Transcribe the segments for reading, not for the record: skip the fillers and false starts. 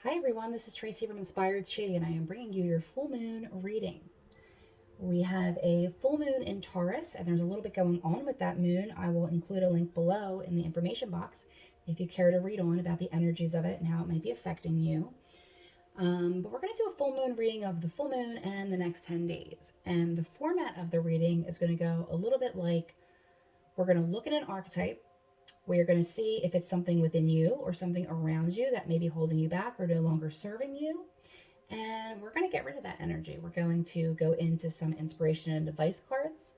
Hi everyone, this is Tracy from Inspired Chi, and I am bringing you your full moon reading. We have a full moon in Taurus, and there's a little bit going on with that moon. I will include a link below in the information box if you care to read on about the energies of it and how it might be affecting you. But we're going to do a full moon reading of the full moon and the next 10 days. And the format of the reading is going to go a little bit like we're going to look at an archetype. We're going to see if it's something within you or something around you that may be holding you back or no longer serving you. And we're going to get rid of that energy. We're going to go into some inspiration and advice cards.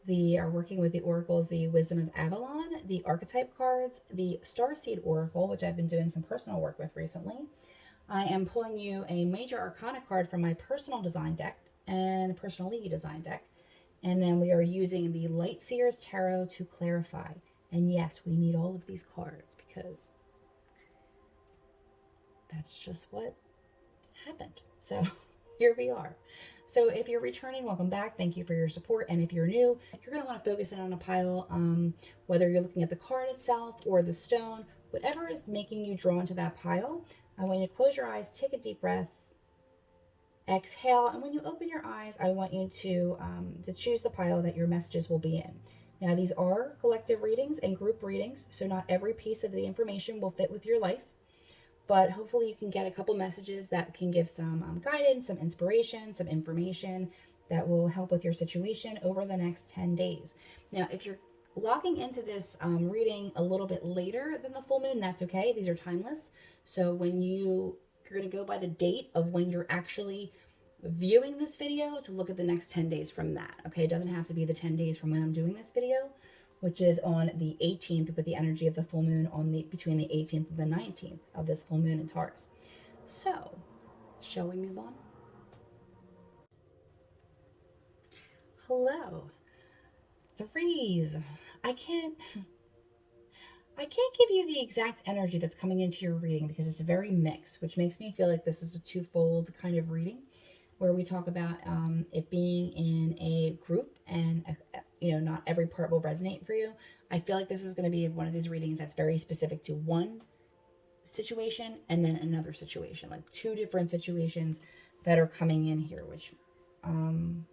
We are working with the oracles, the Wisdom of Avalon, the archetype cards, the Starseed Oracle, which I've been doing some personal work with recently. I am pulling you a major arcana card from my personal design deck and personally designed deck. And then we are using the Light Seers Tarot to clarify. And yes, we need all of these cards because that's just what happened. So here we are. So if you're returning, welcome back. Thank you for your support. And if you're new, you're going to want to focus in on a pile, whether you're looking at the card itself or the stone, whatever is making you drawn to that pile. I want you to close your eyes, take a deep breath, exhale, and when you open your eyes, I want you to choose the pile that your messages will be in. Now, these are collective readings and group readings, so not every piece of the information will fit with your life, but hopefully you can get a couple messages that can give some guidance, some inspiration, some information that will help with your situation over the next 10 days. Now, if you're logging into this reading a little bit later than the full moon, that's okay. These are timeless. So when you're going to go by the date of when you're actually viewing this video to look at the next 10 days from that. Okay, it doesn't have to be the 10 days from when I'm doing this video, which is on the 18th with the energy of the full moon on the between the 18th and the 19th of this full moon in Taurus. So, shall we move on? Hello. Threes. I can't I can't give you the exact energy that's coming into your reading because it's very mixed, which makes me feel like this is a twofold kind of reading where we talk about it being in a group and not every part will resonate for you. I feel like this is going to be one of these readings that's very specific to one situation and then another situation, like two different situations that are coming in here. Which the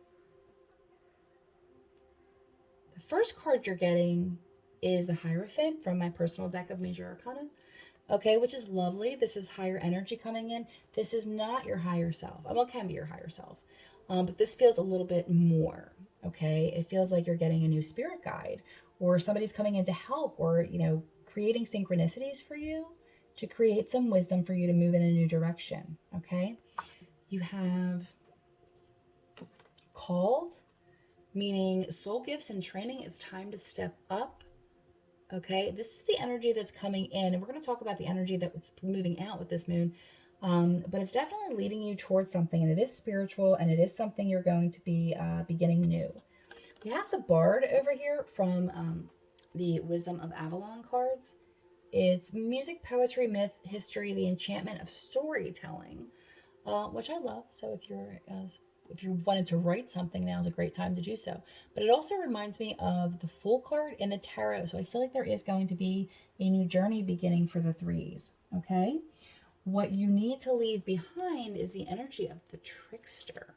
first card you're getting is the Hierophant from my personal deck of Major Arcana. Okay, which is lovely. This is higher energy coming in. This is not your higher self. Well, it can be your higher self, but this feels a little bit more. Okay, it feels like you're getting a new spirit guide, or somebody's coming in to help, or creating synchronicities for you to create some wisdom for you to move in a new direction. Okay, you have called, meaning soul gifts and training. It's time to step up. Okay, this is the energy that's coming in, and we're going to talk about the energy that's moving out with this moon. But it's definitely leading you towards something, and it is spiritual, and it is something you're going to be beginning new. We have the Bard over here from the Wisdom of Avalon cards. It's music, poetry, myth, history, the enchantment of storytelling, which I love. So if you wanted to write something, now is a great time to do so. But it also reminds me of the Fool card in the tarot. So I feel like there is going to be a new journey beginning for the threes. Okay. What you need to leave behind is the energy of the trickster.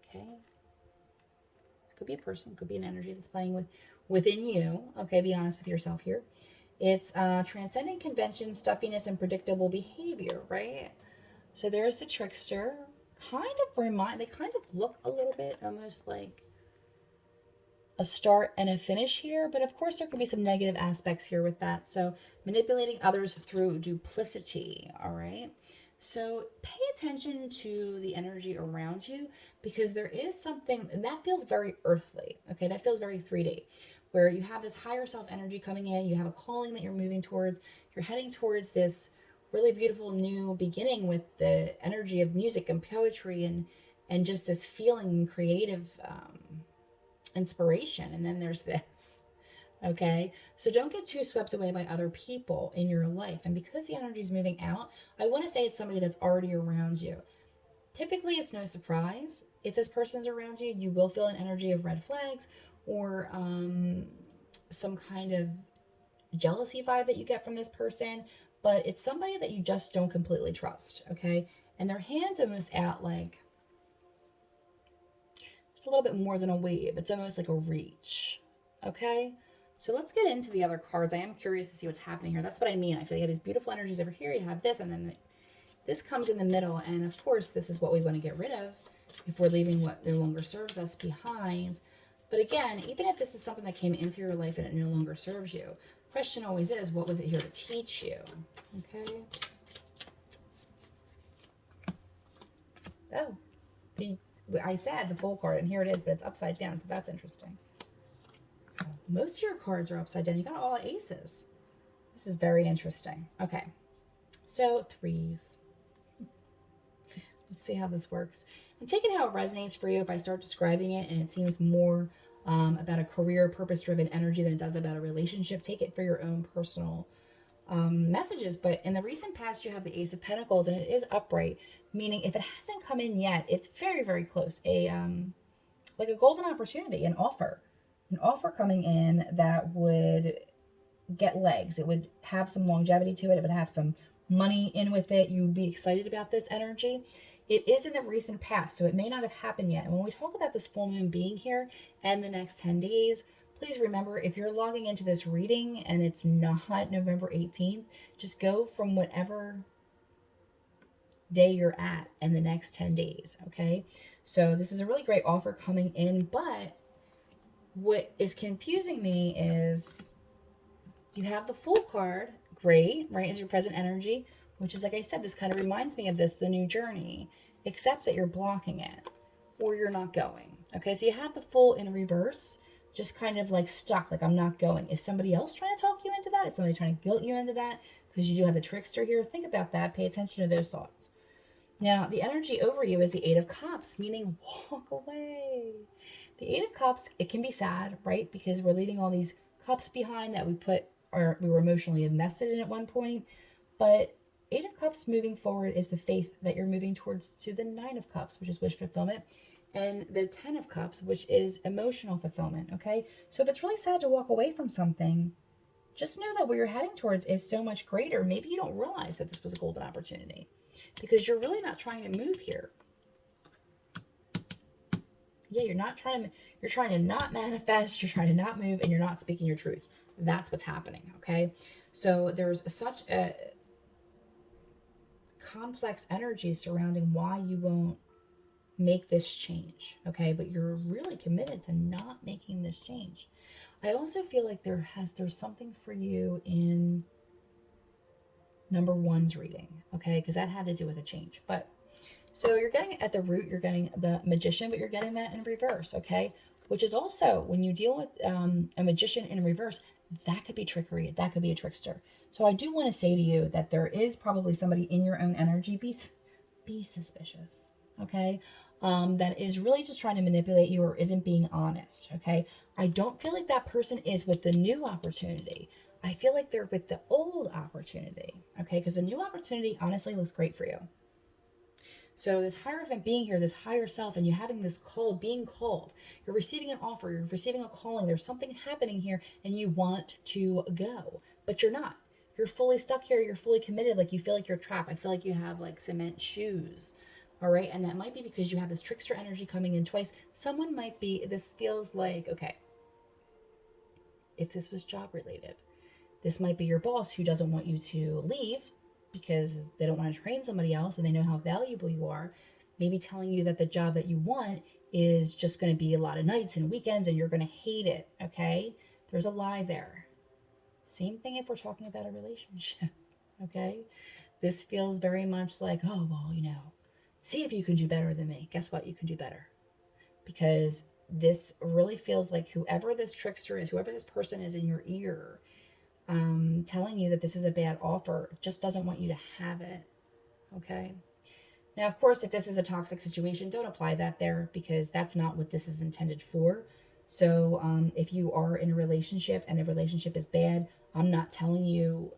Okay. It could be a person, could be an energy that's playing within you. Okay, be honest with yourself here. It's transcending convention, stuffiness, and predictable behavior, right? So there's the trickster. They kind of look a little bit almost like a start and a finish here, but of course there could be some negative aspects here with that. So manipulating others through duplicity, all right? So pay attention to the energy around you because there is something and that feels very earthly, okay? That feels very 3D, where you have this higher self energy coming in, you have a calling that you're moving towards, you're heading towards this really beautiful new beginning with the energy of music and poetry and just this feeling creative inspiration. And then there's this. Okay, so don't get too swept away by other people in your life. And because the energy is moving out, I want to say it's somebody that's already around you. Typically, it's no surprise if this person's around you. You will feel an energy of red flags or some kind of jealousy vibe that you get from this person. but it's somebody that you just don't completely trust, okay? And their hand's almost out like, it's a little bit more than a wave. It's almost like a reach, okay? So let's get into the other cards. I am curious to see what's happening here. That's what I mean. I feel like you have these beautiful energies over here. You have this, and then this comes in the middle. And of course, this is what we want to get rid of if we're leaving what no longer serves us behind. But again, even if this is something that came into your life and it no longer serves you, the question always is, what was it here to teach you? Okay. Oh, I said the Fool card, and here it is, but it's upside down, so that's interesting. Most of your cards are upside down. You got all aces. This is very interesting. Okay, so threes. Let's see how this works. And take it how it resonates for you. If I start describing it and it seems more about a career, purpose-driven energy than it does about a relationship, take it for your own personal messages. But in the recent past, you have the Ace of Pentacles, and it is upright, meaning if it hasn't come in yet, it's very, very close. Like a golden opportunity, an offer coming in that would get legs. It would have some longevity to it. It would have some money in with it. You would be excited about this energy. It is in the recent past, so it may not have happened yet. And when we talk about this full moon being here and the next 10 days, please remember, if you're logging into this reading and it's not November 18th, just go from whatever day you're at in the next 10 days, okay? So this is a really great offer coming in, but what is confusing me is you have the Fool card, great, right, as your present energy, which is, like I said, this kind of reminds me of the new journey, except that you're blocking it or you're not going. Okay, so you have the Fool in reverse, just kind of like stuck, like I'm not going. Is somebody else trying to talk you into that? Is somebody trying to guilt you into that? Because you do have the Trickster here. Think about that. Pay attention to those thoughts. Now, the energy over you is the Eight of Cups, meaning walk away. The Eight of Cups, it can be sad, right? Because we're leaving all these cups behind that we were emotionally invested in at one point. But Eight of Cups moving forward is the faith that you're moving towards to the Nine of Cups, which is wish fulfillment, and the Ten of Cups, which is emotional fulfillment, okay? So if it's really sad to walk away from something, just know that where you're heading towards is so much greater. Maybe you don't realize that this was a golden opportunity because you're really not trying to move here. Yeah, you're trying to not manifest, you're trying to not move, and you're not speaking your truth. That's what's happening, okay? So there's such a complex energy surrounding why you won't make this change, okay? But you're really committed to not making this change. I also feel like there's something for you in number one's reading, okay? Because that had to do with a change. But so you're getting at the root, you're getting the Magician, but you're getting that in reverse, okay? Which is also, when you deal with a Magician in reverse, that could be trickery. That could be a trickster. So I do want to say to you that there is probably somebody in your own energy. Be suspicious, okay? That is really just trying to manipulate you or isn't being honest, okay? I don't feel like that person is with the new opportunity. I feel like they're with the old opportunity, okay? Because the new opportunity honestly looks great for you. So this Hierophant being here, this higher self, and you having this call, being called, you're receiving an offer, you're receiving a calling, there's something happening here, and you want to go, but you're not. You're fully stuck here, you're fully committed, like you feel like you're trapped. I feel like you have like cement shoes, all right? And that might be because you have this trickster energy coming in twice. Someone might be, this feels like, okay, if this was job related, this might be your boss who doesn't want you to leave because they don't want to train somebody else and they know how valuable you are. Maybe telling you that the job that you want is just going to be a lot of nights and weekends and you're going to hate it, okay? There's a lie there. Same thing if we're talking about a relationship, okay? This feels very much like, oh, well, see if you can do better than me. Guess what? You can do better. Because this really feels like whoever this trickster is, whoever this person is in your ear, telling you that this is a bad offer, just doesn't want you to have it, okay? Now, of course, if this is a toxic situation, don't apply that there because that's not what this is intended for. So if you are in a relationship and the relationship is bad, I'm not telling you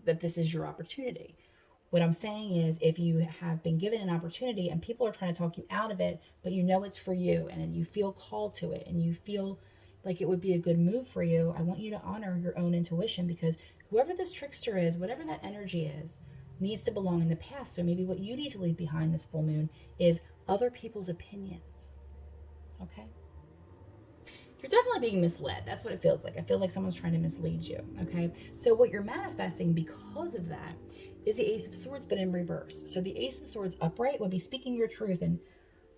that this is your opportunity. What I'm saying is if you have been given an opportunity and people are trying to talk you out of it, but you know it's for you and you feel called to it and you feel like it would be a good move for you, I want you to honor your own intuition because whoever this trickster is, whatever that energy is, needs to belong in the past. So maybe what you need to leave behind this full moon is other people's opinions. Okay? You're definitely being misled. That's what it feels like. It feels like someone's trying to mislead you. Okay? So what you're manifesting because of that is the Ace of Swords, but in reverse. So the Ace of Swords upright would be speaking your truth and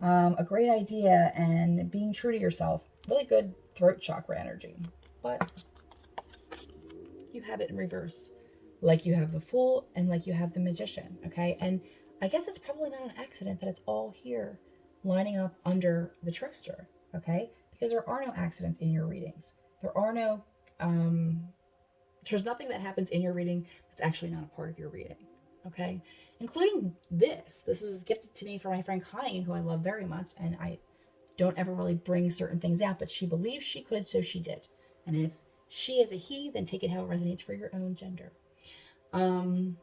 a great idea and being true to yourself. Really good throat chakra energy. But you have it in reverse, like you have the Fool and like you have the Magician. Okay? And I guess it's probably not an accident that it's all here lining up under the Trickster. Okay? Because there are no accidents in your readings. There are no, um, there's nothing that happens in your reading that's actually not a part of your reading. Okay? Including this. This was gifted to me from my friend Connie, who I love very much. And I don't ever really bring certain things out, but she believed she could, so she did. And if she is a he, then take it how it resonates for your own gender. Um,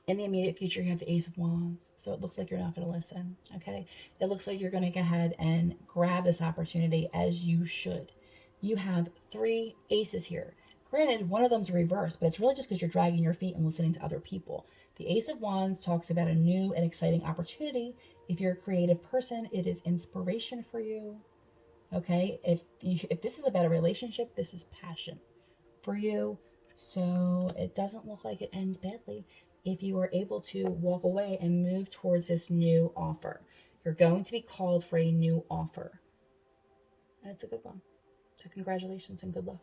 in the immediate future, you have the Ace of Wands. So it looks like you're not going to listen. Okay. It looks like you're going to go ahead and grab this opportunity as you should. You have 3 aces here. Granted, one of them's reversed, but it's really just because you're dragging your feet and listening to other people. The Ace of Wands talks about a new and exciting opportunity. If you're a creative person, it is inspiration for you. Okay. If this is about a relationship, this is passion for you. So it doesn't look like it ends badly if you are able to walk away and move towards this new offer. You're going to be called for a new offer. And it's a good one. So congratulations and good luck.